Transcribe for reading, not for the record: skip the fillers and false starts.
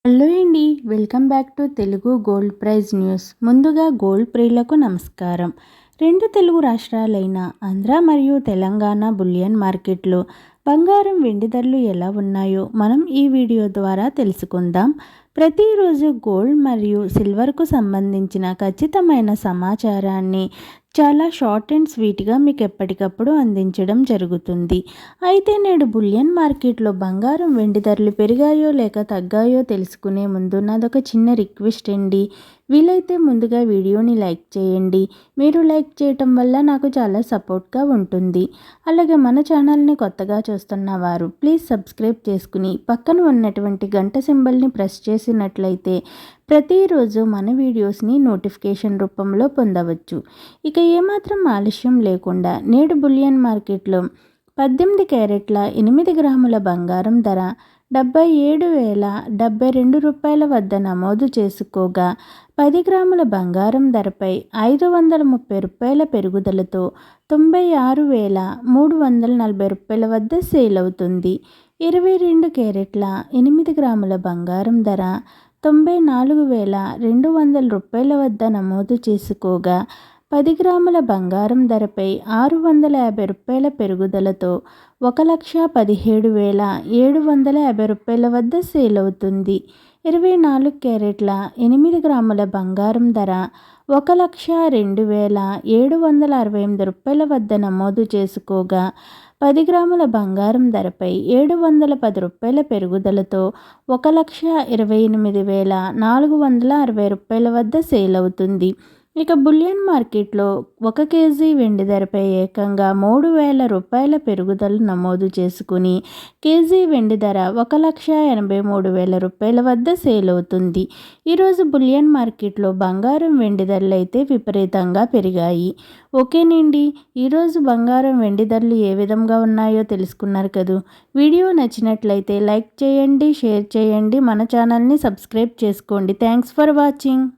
Hello అండి, welcome back to Telugu gold prize news. ముందుగా gold ప్రియులకు నమస్కారం. రెండు తెలుగు రాష్ట్రాలైన ఆంధ్ర మరియు తెలంగాణ బులియన్ మార్కెట్లో బంగారం వెండి ధరలు ఎలా ఉన్నాయో మనం ఈ వీడియో ద్వారా తెలుసుకుందాం. ప్రతిరోజు గోల్డ్ మరియు సిల్వర్కు సంబంధించిన ఖచ్చితమైన సమాచారాన్ని చాలా షార్ట్ అండ్ స్వీట్గా మీకు ఎప్పటికప్పుడు అందించడం జరుగుతుంది. అయితే నేడు బులియన్ మార్కెట్లో బంగారం వెండి ధరలు పెరిగాయో లేక తగ్గాయో తెలుసుకునే ముందు నాదొక చిన్న రిక్వెస్ట్ అండి. వీలైతే ముందుగా వీడియోని లైక్ చేయండి. మీరు లైక్ చేయటం వల్ల నాకు చాలా సపోర్ట్గా ఉంటుంది. అలాగే మన ఛానల్ని కొత్తగా చూస్తున్న వారు ప్లీజ్ సబ్స్క్రైబ్ చేసుకుని పక్కన ఉన్నటువంటి గంట సింబల్ని ప్రెస్ చేసినట్లయితే ప్రతిరోజు మన వీడియోస్ని నోటిఫికేషన్ రూపంలో పొందవచ్చు. ఇక ఏమాత్రం ఆలస్యం లేకుండా నేడు బులియన్ మార్కెట్లో 18 క్యారెట్ల 8 గ్రాముల బంగారం ధర 77,072 రూపాయల వద్ద నమోదు చేసుకోగా 10 గ్రాముల బంగారం ధరపై 530 రూపాయల పెరుగుదలతో 96,340 రూపాయల వద్ద సేల్ అవుతుంది. 22 క్యారెట్ల 8 గ్రాముల బంగారం ధర 94,200 రూపాయల వద్ద నమోదు చేసుకోగా 10 గ్రాముల బంగారం ధరపై 650 రూపాయల పెరుగుదలతో 1,17,750 రూపాయల వద్ద సేల్ అవుతుంది. 24 క్యారెట్ల 8 గ్రాముల బంగారం ధర 1,02,768 రూపాయల వద్ద నమోదు చేసుకోగా 10 గ్రాముల బంగారం ధరపై 710 రూపాయల పెరుగుదలతో 1,28,460 రూపాయల వద్ద సేల్ అవుతుంది. ఇక బులియన్ మార్కెట్లో 1 కేజీ వెండి ధరపై ఏకంగా 3,000 రూపాయల పెరుగుదల నమోదు చేసుకుని కేజీ వెండి ధర 1,83,000 రూపాయల వద్ద సేల్ అవుతుంది. ఈరోజు బులియన్ మార్కెట్లో బంగారం వెండి ధరలు అయితే విపరీతంగా పెరిగాయి. ఓకేనండి, ఈరోజు బంగారం వెండి ధరలు ఏ విధంగా ఉన్నాయో తెలుసుకున్నారు కదూ. వీడియో నచ్చినట్లయితే లైక్ చేయండి, షేర్ చేయండి, మన ఛానల్ని సబ్స్క్రైబ్ చేసుకోండి. Thanks for watching.